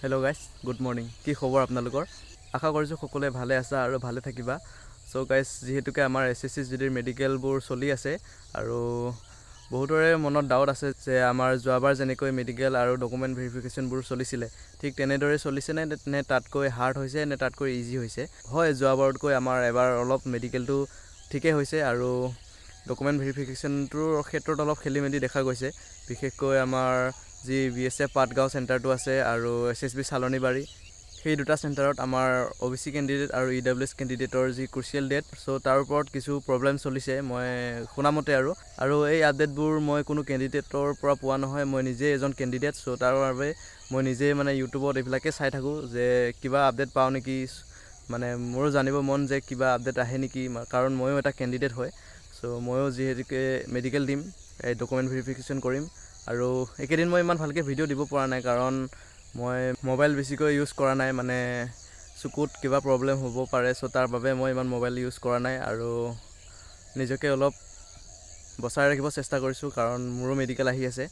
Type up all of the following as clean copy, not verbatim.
Hello' guys, good morning. কি খবৰ আপোনালোকৰ? আশা কৰিছোঁ সকলোৱে ভালে আছা আৰু ভালে থাকিবা। চ' গাইজ, যিহেতুকে আমাৰ SSC GDৰ মেডিকেলবোৰ চলি আছে আৰু বহুতৰে মনত ডাউট আছে যে আমাৰ যোৱাবাৰ যেনেকৈ মেডিকেল আৰু ডকুমেণ্ট ভেৰিফিকেশ্যনবোৰ চলিছিলে ঠিক তেনেদৰে চলিছেনে নে তাতকৈ হাৰ্ড হৈছে নে তাতকৈ ইজি হৈছে? হয়, যোৱাবাৰতকৈ আমাৰ এবাৰ অলপ মেডিকেলটো ঠিকেই হৈছে আৰু ডকুমেণ্ট ভেৰিফিকেশ্যনটোৰ ক্ষেত্ৰত অলপ খেলি মেলি দেখা গৈছে। বিশেষকৈ আমাৰ যি BSF পাটগাঁও চেণ্টাৰটো আছে আৰু SSB চালনীবাৰী, সেই দুটা চেণ্টাৰত আমাৰ OBC কেণ্ডিডেট আৰু EWS কেণ্ডিডেটৰ যি ক্ৰুচিয়েল ডেট, চ' তাৰ ওপৰত কিছু প্ৰব্লেম চলিছে মই শুনামতে। আৰু এই আপডেটবোৰ মই কোনো কেণ্ডিডেটৰ পৰা পোৱা নহয়, মই নিজে এজন কেণ্ডিডেট। চ' তাৰ বাবে মই নিজেই ইউটিউবত এইবিলাকে চাই থাকোঁ যে কিবা আপডেট পাওঁ নেকি, মোৰো জানিব মন যে কিবা আপডেট আহে নেকি, কাৰণ ময়ো এটা কেণ্ডিডেট হয়। চ' ময়ো যিহেতুকে মেডিকেল দিম, এই ডকুমেণ্ট ভেৰিফিকেশ্যন কৰিম। আৰু এইকেইদিন মই ইমান ভালকৈ ভিডিঅ' দিব পৰা নাই, কাৰণ মই মোবাইল বেছিকৈ ইউজ কৰা নাই, চকুত কিবা প্ৰব্লেম হ'ব পাৰে। চ' তাৰ বাবে মই ইমান মোবাইল ইউজ কৰা নাই আৰু নিজকে অলপ বচাই ৰাখিব চেষ্টা কৰিছোঁ, কাৰণ মোৰো মেডিকেল আহি আছে।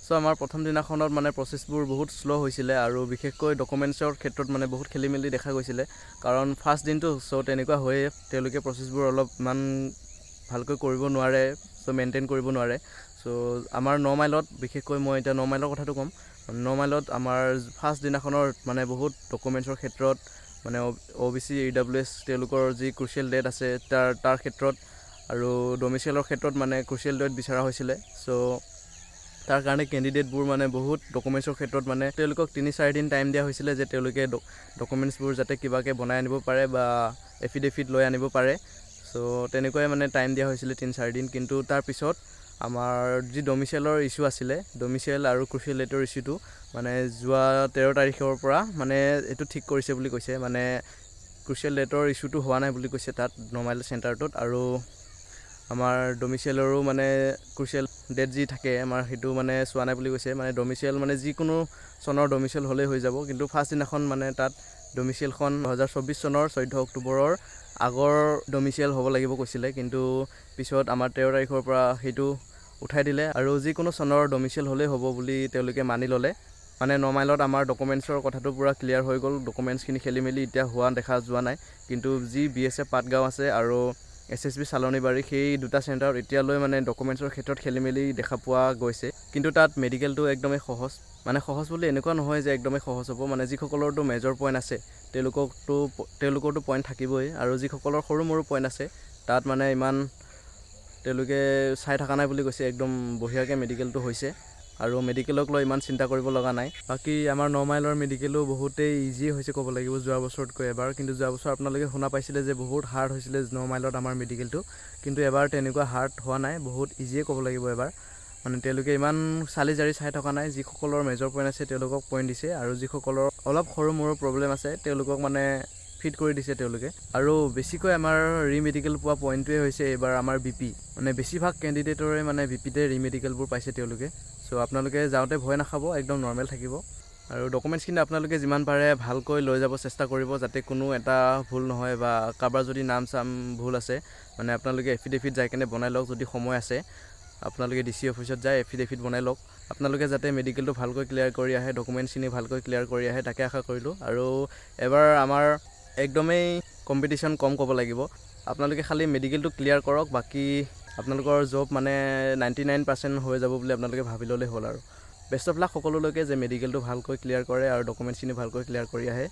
চ' আমাৰ প্ৰথম দিনাখনত প্ৰচেছবোৰ বহুত শ্ল' হৈছিলে আৰু বিশেষকৈ ডকুমেণ্টছৰ ক্ষেত্ৰত বহুত খেলি মেলি দেখা গৈছিলে, কাৰণ ফাৰ্ষ্ট দিনটো। চ' তেনেকুৱা হৈয়ে তেওঁলোকে প্ৰচেছবোৰ অলপ ইমান ভালকৈ কৰিব নোৱাৰে, চ' মেইনটেইন কৰিব নোৱাৰে। চ' আমাৰ 9 মাইলত, বিশেষকৈ মই এতিয়া 9 মাইলৰ কথাটো ক'ম। 9 মাইলত আমাৰ ফাৰ্ষ্ট দিনাখনৰ বহুত ডকুমেণ্টছৰ ক্ষেত্ৰত OBC EWS তেওঁলোকৰ যি ক্ৰুচিয়েল ডেট আছে তাৰ ক্ষেত্ৰত আৰু ডমিচিয়েলৰ ক্ষেত্ৰত ক্ৰুচিয়েল ডেট বিচৰা হৈছিলে। চ' তাৰ কাৰণে কেণ্ডিডেটবোৰ বহুত ডকুমেণ্টছৰ ক্ষেত্ৰত তেওঁলোকক 3-4 দিন টাইম দিয়া হৈছিলে যে তেওঁলোকে ডকুমেণ্টছবোৰ যাতে কিবাকৈ বনাই আনিব পাৰে বা এফিডেভিট লৈ আনিব পাৰে। চ' তেনেকুৱাই টাইম দিয়া হৈছিলে 3-4 দিন। কিন্তু তাৰপিছত আমাৰ যি ডমিচিয়েলৰ ইছ্যু আছিলে, ডমিচিয়েল আৰু ক্ৰুচিয়েল ডেটৰ ইছ্যুটো যোৱা 13 তাৰিখৰ পৰা এইটো ঠিক কৰিছে বুলি কৈছে। ক্ৰুচিয়েল ডেটৰ ইছ্যুটো হোৱা নাই বুলি কৈছে তাত 9 মাইল চেণ্টাৰটোত। আৰু আমাৰ ডমিচিয়েলৰো ক্ৰুচিয়েল ডেট যি থাকে আমাৰ সেইটো চোৱা নাই বুলি কৈছে। ডমিচিয়েল যিকোনো চনৰ ডমিচিয়েল হ'লেই হৈ যাব, কিন্তু ফাৰ্ষ্ট দিনাখন তাত ডমিচিয়েলখন 2024 চনৰ 14 অক্টোবৰৰ আগৰ ডমিচিয়েল হ'ব লাগিব কৈছিলে। কিন্তু পিছত আমাৰ 13 তাৰিখৰ পৰা সেইটো উঠাই দিলে আৰু যিকোনো চনৰ ডমিচিয়েল হ'লেই হ'ব বুলি তেওঁলোকে মানি ল'লে। 9 মাইলত আমাৰ ডকুমেণ্টছৰ কথাটো পূৰা ক্লিয়াৰ হৈ গ'ল, ডকুমেণ্টছখিনি খেলি মেলি এতিয়া হোৱা দেখা যোৱা নাই। কিন্তু যি BSF পাটগাঁও আছে আৰু SSB চালনীবাৰী, সেই দুটা চেণ্টাৰত এতিয়ালৈ ডকুমেণ্টছৰ ক্ষেত্ৰত খেলি মেলি দেখা পোৱা গৈছে। কিন্তু তাত মেডিকেলটো একদমেই সহজ, সহজ বুলি এনেকুৱা নহয় যে একদমেই সহজ হ'ব। যিসকলৰতো মেজৰ পইণ্ট আছে তেওঁলোকৰতো পইণ্ট থাকিবই, আৰু যিসকলৰ সৰু মৰু পইণ্ট আছে তাত ইমান তেওঁলোকে চাই থকা নাই বুলি কৈছে। একদম বঢ়িয়াকৈ মেডিকেলটো হৈছে আৰু মেডিকেলক লৈ ইমান চিন্তা কৰিব লগা নাই। বাকী আমাৰ 9 মাইলৰ মেডিকেলো বহুতেই ইজি হৈছে ক'ব লাগিব যোৱা বছৰতকৈ এবাৰ। কিন্তু যোৱা বছৰ আপোনালোকে শুনা পাইছিলে যে বহুত হাৰ্ড হৈছিলে 9 মাইলত আমাৰ মেডিকেলটো, কিন্তু এবাৰ তেনেকুৱা হাৰ্ড হোৱা নাই, বহুত ইজিয়ে ক'ব লাগিব এবাৰ। তেওঁলোকে ইমান চালি জাৰি চাই থকা নাই। যিসকলৰ মেজৰ পইণ্ট আছে তেওঁলোকক পইণ্ট দিছে, আৰু যিসকলৰ অলপ সৰু মৰু প্ৰব্লেম আছে তেওঁলোকক ফিট কৰি দিছে তেওঁলোকে। আৰু বেছিকৈ আমাৰ ৰিমেডিকেল পোৱা পইণ্টটোৱে হৈছে এইবাৰ আমাৰ BP। বেছিভাগ কেণ্ডিডেটৰে BPতে ৰিমেডিকেলবোৰ পাইছে তেওঁলোকে। চ' আপোনালোকে যাওঁতে ভয় নাখাব, একদম নৰ্মেল থাকিব। আৰু ডকুমেণ্টছখিনি আপোনালোকে যিমান পাৰে ভালকৈ লৈ যাব চেষ্টা কৰিব, যাতে কোনো এটা ভুল নহয়, বা কাৰোবাৰ যদি নাম চাম ভুল আছে আপোনালোকে এফিডেভিট যাই কেনে বনাই লওক। যদি সময় আছে আপোনালোকে DC অফিচত যায় এফিডেভিট বনাই লওক। আপোনালোকে যাতে মেডিকেলটো ভালকৈ ক্লিয়াৰ কৰি আহে, ডকুমেণ্টছখিনি ভালকৈ ক্লিয়াৰ কৰি আহে, তাকে আশা কৰিলোঁ। আৰু এবাৰ আমাৰ একদমেই কম্পিটিশ্যন কম ক'ব লাগিব। আপোনালোকে খালি মেডিকেলটো ক্লিয়াৰ কৰক, বাকী আপোনালোকৰ জব 99% হৈ যাব বুলি আপোনালোকে ভাবি ল'লেই হ'ল। আৰু বেষ্ট অফ লাক সকলোলৈকে যে মেডিকেলটো ভালকৈ ক্লিয়াৰ কৰে আৰু ডকুমেণ্টছখিনি ভালকৈ ক্লিয়াৰ কৰি আহে।